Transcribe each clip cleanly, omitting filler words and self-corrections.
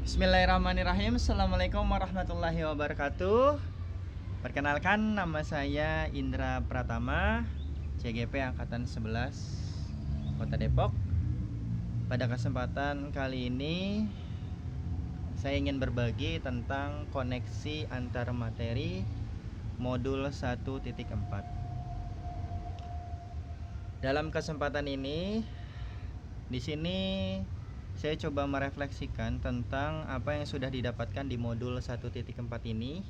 Bismillahirrahmanirrahim. Assalamualaikum warahmatullahi wabarakatuh. Perkenalkan, nama saya Indra Pratama, CGP Angkatan 11 Kota Depok. Pada kesempatan kali ini saya ingin berbagi tentang koneksi antar materi modul 1.4. Dalam kesempatan ini, di sini saya coba merefleksikan tentang apa yang sudah didapatkan di modul 1.4 ini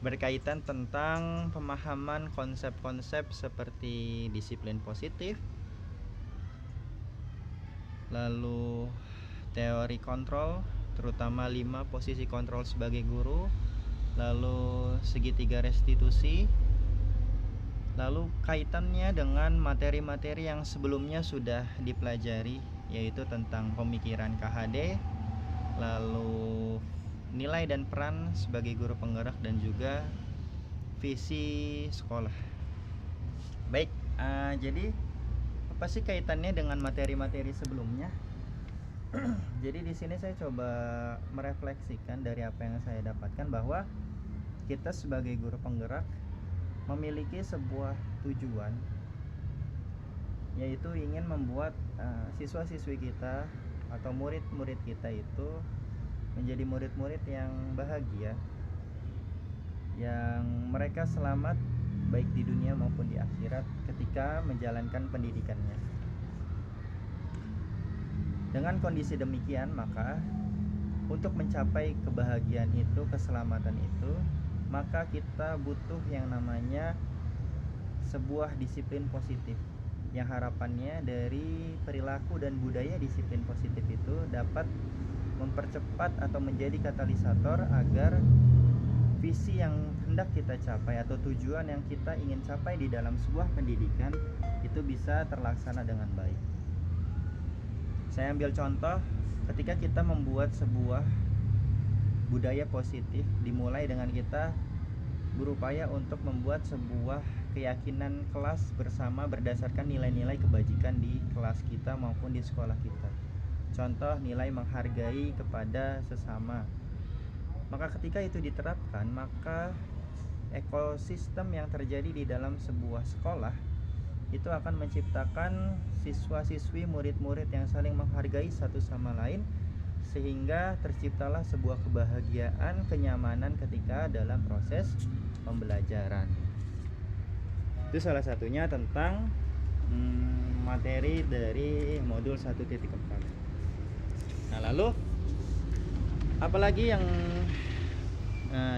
berkaitan tentang pemahaman konsep-konsep seperti disiplin positif, lalu teori kontrol, terutama 5 posisi kontrol sebagai guru, lalu segitiga restitusi, lalu kaitannya dengan materi-materi yang sebelumnya sudah dipelajari, yaitu tentang pemikiran KHD, lalu nilai dan peran sebagai guru penggerak, dan juga visi sekolah. Baik, jadi apa sih kaitannya dengan materi-materi sebelumnya? Jadi di sini saya coba merefleksikan dari apa yang saya dapatkan bahwa kita sebagai guru penggerak memiliki sebuah tujuan, yaitu ingin membuat siswa-siswi kita atau murid-murid kita itu menjadi murid-murid yang bahagia, yang mereka selamat baik di dunia maupun di akhirat ketika menjalankan pendidikannya. Dengan kondisi demikian, maka untuk mencapai kebahagiaan itu, keselamatan itu, maka kita butuh yang namanya sebuah disiplin positif, yang harapannya dari perilaku dan budaya disiplin positif itu dapat mempercepat atau menjadi katalisator agar visi yang hendak kita capai atau tujuan yang kita ingin capai di dalam sebuah pendidikan itu bisa terlaksana dengan baik. Saya ambil contoh ketika kita membuat sebuah budaya positif, dimulai dengan kita berupaya untuk membuat sebuah keyakinan kelas bersama berdasarkan nilai-nilai kebajikan di kelas kita maupun di sekolah kita. Contoh, nilai menghargai kepada sesama. Maka ketika itu diterapkan, maka ekosistem yang terjadi di dalam sebuah sekolah itu akan menciptakan siswa-siswi, murid-murid yang saling menghargai satu sama lain, sehingga terciptalah sebuah kebahagiaan, kenyamanan ketika dalam proses pembelajaran. Itu salah satunya tentang materi dari modul 1.4. Nah, lalu apalagi yang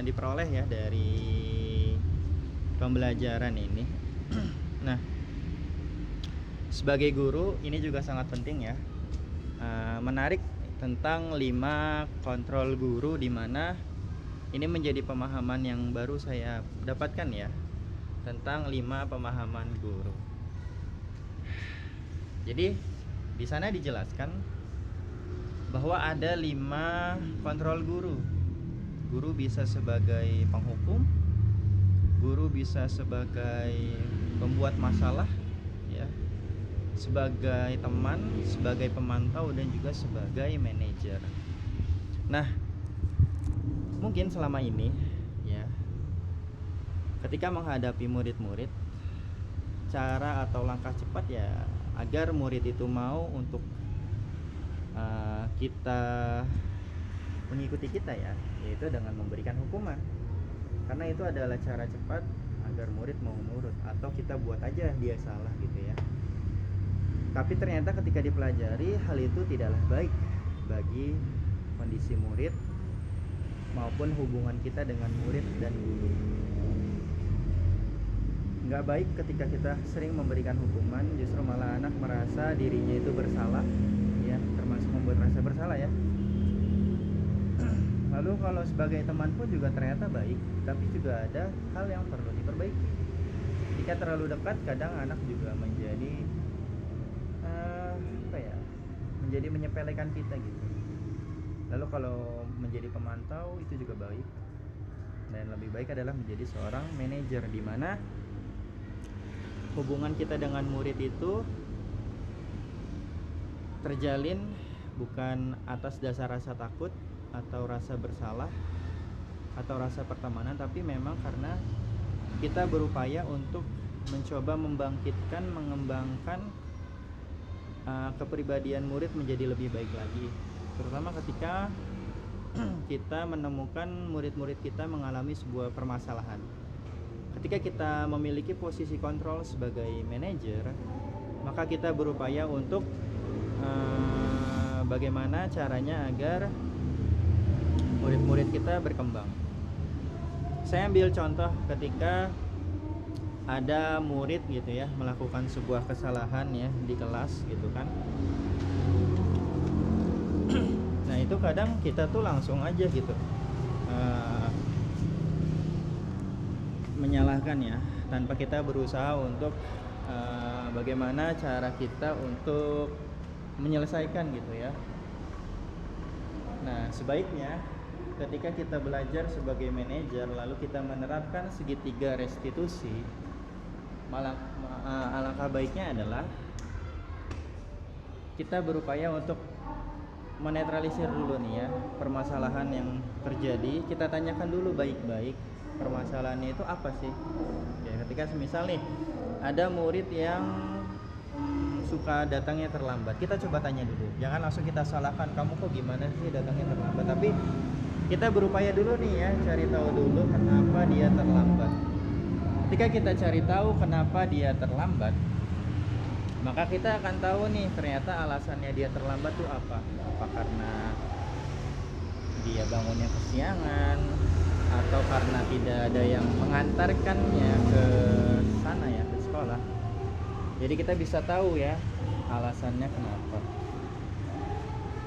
diperoleh ya dari pembelajaran ini? Nah, sebagai guru ini juga sangat penting ya, menarik tentang 5 kontrol guru, di mana ini menjadi pemahaman yang baru saya dapatkan ya, tentang 5 pemahaman guru. Jadi di sana dijelaskan bahwa ada 5 kontrol guru. Guru bisa sebagai penghukum, guru bisa sebagai pembuat masalah ya, sebagai teman, sebagai pemantau, dan juga sebagai manajer. Nah, mungkin selama ini ya, ketika menghadapi murid-murid, cara atau langkah cepat ya agar murid itu mau untuk kita mengikuti kita ya, yaitu dengan memberikan hukuman. Karena itu adalah cara cepat agar murid mau nurut, atau kita buat aja dia salah gitu ya. Tapi ternyata ketika dipelajari, hal itu tidaklah baik bagi kondisi murid maupun hubungan kita dengan murid dan guru. Nggak baik ketika kita sering memberikan hukuman, justru malah anak merasa dirinya itu bersalah ya, termasuk membuat rasa bersalah ya. Lalu kalau sebagai teman pun juga ternyata baik, tapi juga ada hal yang perlu diperbaiki. Jika terlalu dekat, kadang anak juga menjadi menjadi menyepelekan kita gitu. Lalu kalau menjadi pemantau itu juga baik, dan lebih baik adalah menjadi seorang manajer, di mana hubungan kita dengan murid itu terjalin bukan atas dasar rasa takut atau rasa bersalah atau rasa pertemanan, tapi memang karena kita berupaya untuk mencoba membangkitkan, mengembangkan kepribadian murid menjadi lebih baik lagi, terutama ketika kita menemukan murid-murid kita mengalami sebuah permasalahan. Ketika kita memiliki posisi kontrol sebagai manajer, maka kita berupaya untuk bagaimana caranya agar murid-murid kita berkembang. Saya ambil contoh ketika ada murid gitu ya melakukan sebuah kesalahan ya di kelas gitu kan. Nah itu kadang kita tuh langsung aja gitu menyalahkan ya, tanpa kita berusaha untuk bagaimana cara kita untuk menyelesaikan gitu ya. Nah sebaiknya ketika kita belajar sebagai manajer lalu kita menerapkan segitiga restitusi, alangkah baiknya adalah kita berupaya untuk menetralisir dulu nih ya permasalahan yang terjadi. Kita tanyakan dulu baik-baik permasalahannya itu apa sih ya. Ketika semisal nih ada murid yang suka datangnya terlambat, kita coba tanya dulu, jangan langsung kita salahkan, kamu kok gimana sih datangnya terlambat, tapi kita berupaya dulu nih ya cari tahu dulu kenapa dia terlambat. Ketika kita cari tahu kenapa dia terlambat, maka kita akan tahu nih ternyata alasannya dia terlambat tuh apa karena dia bangunnya kesiangan, atau karena tidak ada yang mengantarkannya ke sana ya, ke sekolah. Jadi kita bisa tahu ya alasannya kenapa.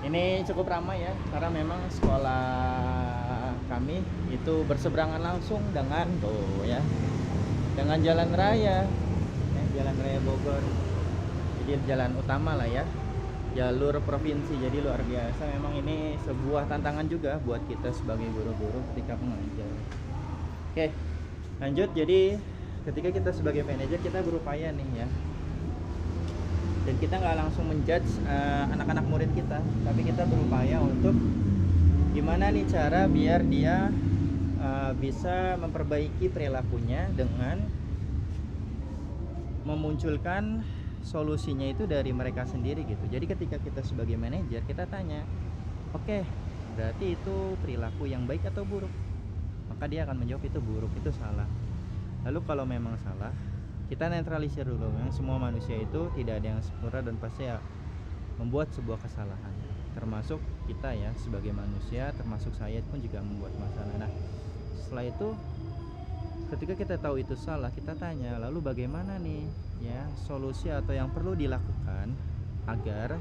Ini cukup ramai ya, karena memang sekolah kami itu berseberangan langsung dengan dengan jalan raya, jalan raya Bogor. Jadi jalan utama lah ya, jalur provinsi. Jadi luar biasa, memang ini sebuah tantangan juga buat kita sebagai guru-guru ketika mengajar. Oke, lanjut. Jadi ketika kita sebagai manajer, kita berupaya nih ya, dan kita nggak langsung menjudge anak-anak murid kita, tapi kita berupaya untuk gimana nih cara biar dia bisa memperbaiki perilakunya dengan memunculkan solusinya itu dari mereka sendiri gitu. Jadi ketika kita sebagai manajer, kita tanya, oke, berarti itu perilaku yang baik atau buruk? Maka dia akan menjawab itu buruk, itu salah. Lalu kalau memang salah, kita netralisir dulu. Memang semua manusia itu tidak ada yang sempurna dan pasti ya membuat sebuah kesalahan, termasuk kita ya sebagai manusia, termasuk saya pun juga membuat masalah. Nah setelah itu ketika kita tahu itu salah, kita tanya, lalu bagaimana nih ya solusi atau yang perlu dilakukan agar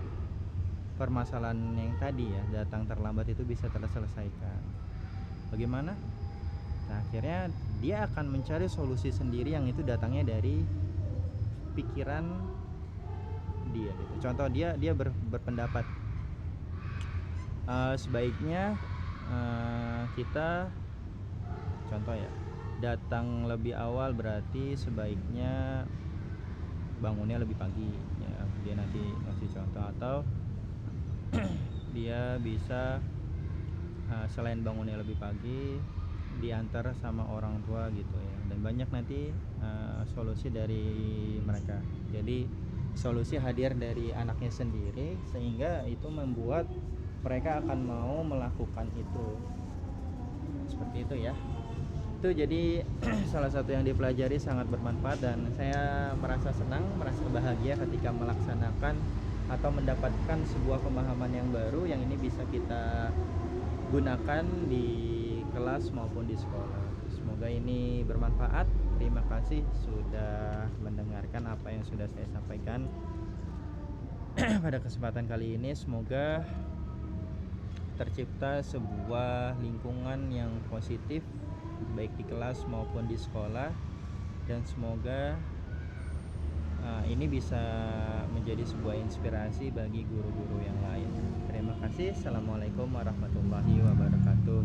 permasalahan yang tadi ya datang terlambat itu bisa terselesaikan. Bagaimana? Nah akhirnya dia akan mencari solusi sendiri yang itu datangnya dari pikiran dia gitu. Contoh dia berpendapat sebaiknya kita contoh ya datang lebih awal, berarti sebaiknya bangunnya lebih pagi ya, dia nanti ngasih contoh. Atau dia bisa selain bangunnya lebih pagi diantar sama orang tua gitu ya, dan banyak nanti solusi dari mereka. Jadi solusi hadir dari anaknya sendiri, sehingga itu membuat mereka akan mau melakukan itu. Seperti itu ya. Itu jadi salah satu yang dipelajari sangat bermanfaat, dan saya merasa senang, merasa bahagia ketika melaksanakan atau mendapatkan sebuah pemahaman yang baru yang ini bisa kita gunakan di kelas maupun di sekolah. Semoga ini bermanfaat. Terima kasih sudah mendengarkan apa yang sudah saya sampaikan pada kesempatan kali ini. Semoga tercipta sebuah lingkungan yang positif baik di kelas maupun di sekolah, dan semoga ini bisa menjadi sebuah inspirasi bagi guru-guru yang lain. Terima kasih. Assalamualaikum warahmatullahi wabarakatuh.